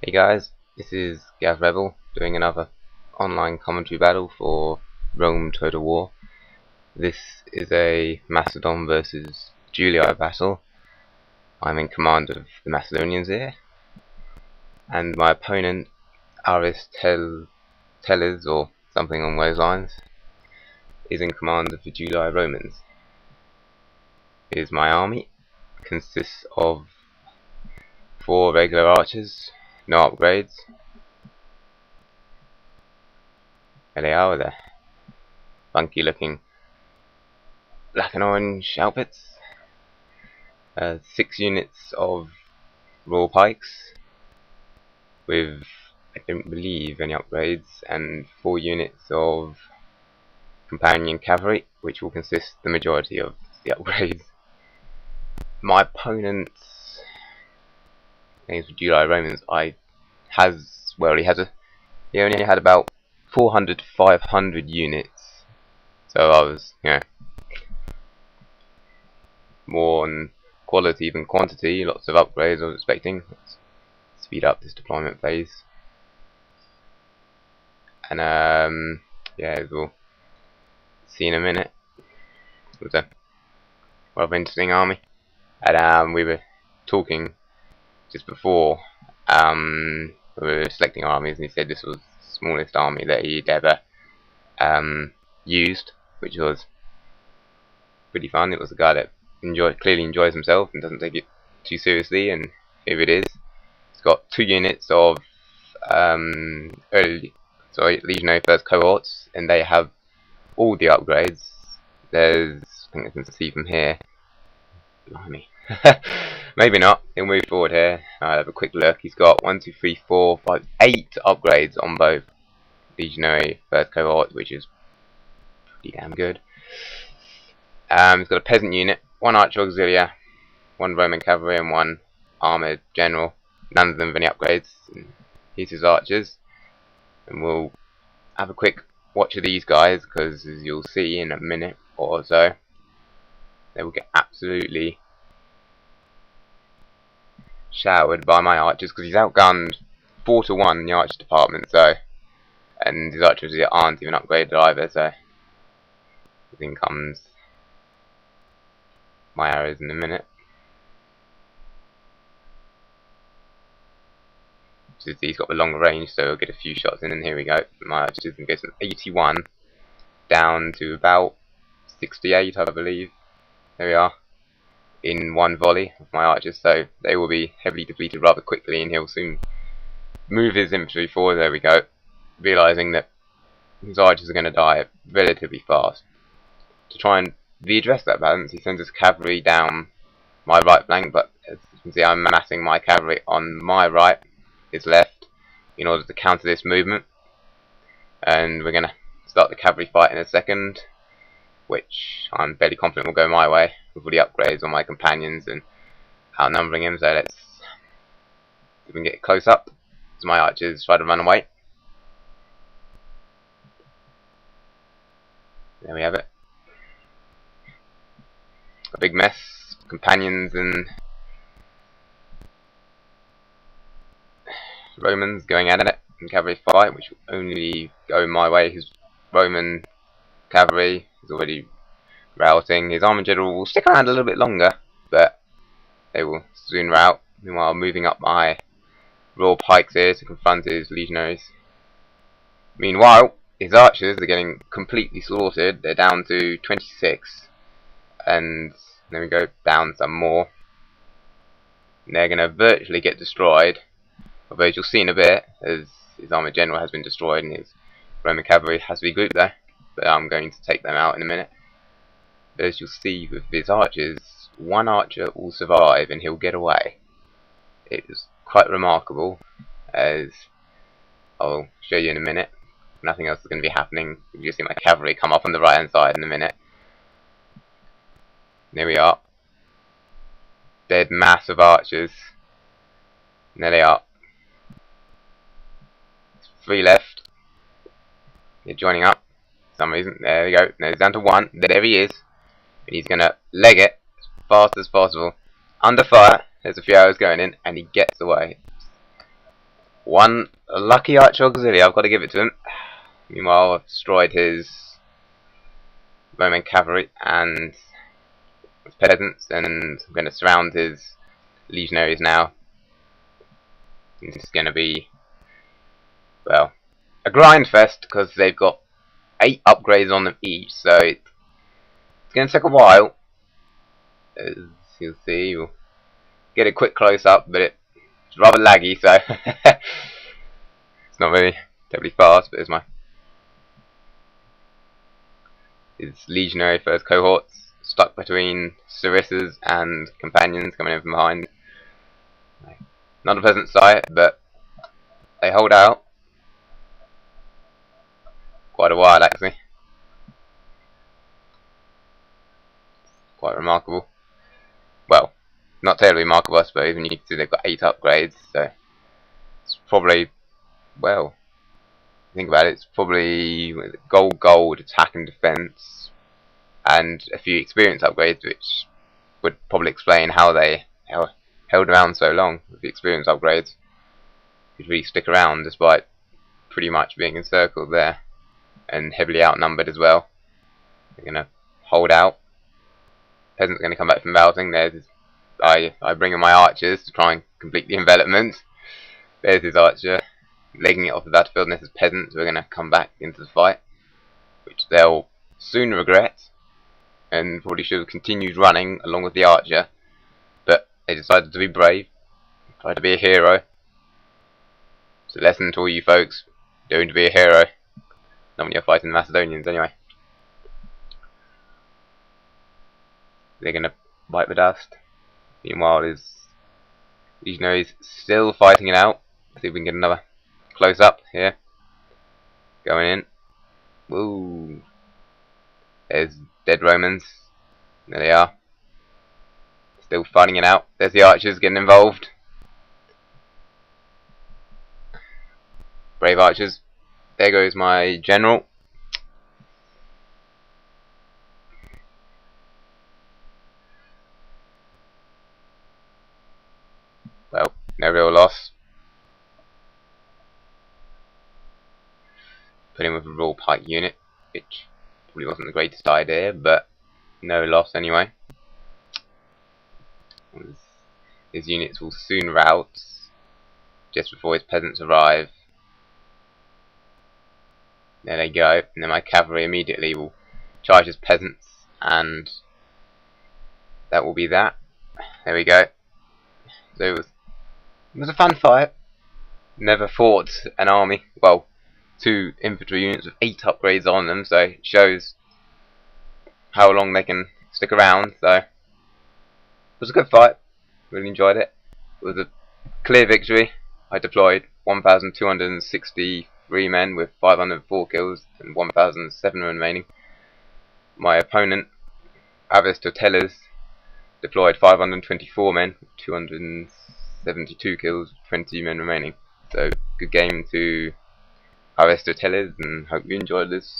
Hey guys, this is Gavrebel doing another online commentary battle for Rome Total War. This is a Macedon versus Julli battle. I'm in command of the Macedonians here, and my opponent, Aristoteles or something along those lines, is in command of the Julli Romans. Here's my army. Consists of 4 regular archers, no upgrades. There they are with their funky looking black and orange outfits. 6 units of raw pikes with, I don't believe, any upgrades, and 4 units of companion cavalry, which will consist the majority of the upgrades. My opponent's names for Julli Romans, he only had about 400 to 500 units, so I was, more on quality than quantity. Lots of upgrades I was expecting. Let's speed up this deployment phase, and yeah, we'll see in a minute. It was a rather interesting army, and we were talking just before we were selecting our armies, and he said this was the smallest army that he'd ever used, which was pretty fun. It was a guy that clearly enjoys himself and doesn't take it too seriously, and here it is. It's got 2 units of Legionary first cohorts, and they have all the upgrades. There's, I think I can see from here. Blimey. Maybe not. He'll move forward here. I'll have a quick look. He's got 1, 2, 3, 4, 5, 8 upgrades on both Legionary first cohort, which is pretty damn good. He's got a peasant unit, 1 archer auxiliary, 1 Roman cavalry, and 1 armoured general. None of them have any upgrades. Here's his archers, and we'll have a quick watch of these guys, because as you'll see in a minute or so, they will get absolutely showered by my archers, because he's outgunned 4 to 1 in the archer department. So, and his archers aren't even upgraded either. So, in comes my arrows in a minute. He's got the longer range, so he'll get a few shots in, and here we go. My archers can go from 81 down to about 68, I believe. There we are, in 1 volley of my archers, so they will be heavily depleted rather quickly, and he'll soon move his infantry forward. There we go, realising that his archers are going to die relatively fast. To try and readdress that balance, he sends his cavalry down my right flank, but as you can see, I'm massing my cavalry on my right, his left, in order to counter this movement. And we're going to start the cavalry fight in a second, which I'm fairly confident will go my way with all the upgrades on my companions and outnumbering him. So let's see if we can get close up as my archers try to run away. There we have it. A big mess. Companions and Romans going at it in cavalry fight, which will only go my way. His Roman cavalry is already routing. His armoured general will stick around a little bit longer, but they will soon rout. Meanwhile, moving up my raw pikes here to confront his legionaries. Meanwhile, his archers are getting completely slaughtered. They're down to 26, and then we go down some more. And they're going to virtually get destroyed, although as you'll see in a bit, as his armoured general has been destroyed and his Roman cavalry has to regroup there. But I'm going to take them out in a minute. But as you'll see with his archers, 1 archer will survive and he'll get away. It is quite remarkable, as I'll show you in a minute. Nothing else is going to be happening. You'll see my cavalry come up on the right hand side in a minute. There we are. Dead mass of archers. And there they are. 3 left. They're joining up for some reason. There we go. Now it's down to 1. There he is. And he's going to leg it as fast as possible. Under fire. There's a few arrows going in, and he gets away. One lucky archer auxiliary, I've got to give it to him. Meanwhile, I've destroyed his Roman cavalry and his peasants, and I'm going to surround his legionaries now. It's going to be, well, a grind fest because they've got 8 upgrades on them each, so it's going to take a while. As you'll see, we'll get a quick close up, but it's rather laggy, so it's not really terribly fast. But there's his legionary first cohorts stuck between sarissas and companions coming in from behind. Not a pleasant sight, but they hold out quite a while actually. Quite remarkable. Well, not terribly remarkable I suppose, and you can see they've got 8 upgrades, so it's probably, well, think about it, it's probably gold, attack and defense, and a few experience upgrades, which would probably explain how they held around so long with the experience upgrades. Could really stick around despite pretty much being encircled there and heavily outnumbered as well. They're gonna hold out. Peasant's gonna come back from routing. There's his, I bring in my archers to try and complete the envelopment. There's his archer legging it off the battlefield, and this is peasants who are gonna come back into the fight, which they'll soon regret, and probably should have continued running along with the archer, but they decided to be brave, try to be a hero. It's a lesson to all you folks, doing to be a hero. Not when you're fighting the Macedonians anyway. They're gonna bite the dust. Meanwhile, his legionaries still fighting it out. See if we can get another close up here. Going in. Woo! There's dead Romans. There they are. Still fighting it out. There's the archers getting involved. Brave archers. There goes my general. Well, no real loss. Put in with a raw pike unit, which probably wasn't the greatest idea, but no loss anyway. His units will soon rout just before his peasants arrive. There they go, and then my cavalry immediately will charge his peasants, and that will be that. There we go. So it was a fun fight. Never fought an army, well, 2 infantry units with 8 upgrades on them, so it shows how long they can stick around. So it was a good fight, really enjoyed it. It was a clear victory. I deployed 1,263 men with 504 kills and 1,007 remaining. My opponent, Aristoteles, deployed 524 men with 272 kills, 20 men remaining. So good game to Aristoteles, and hope you enjoyed this.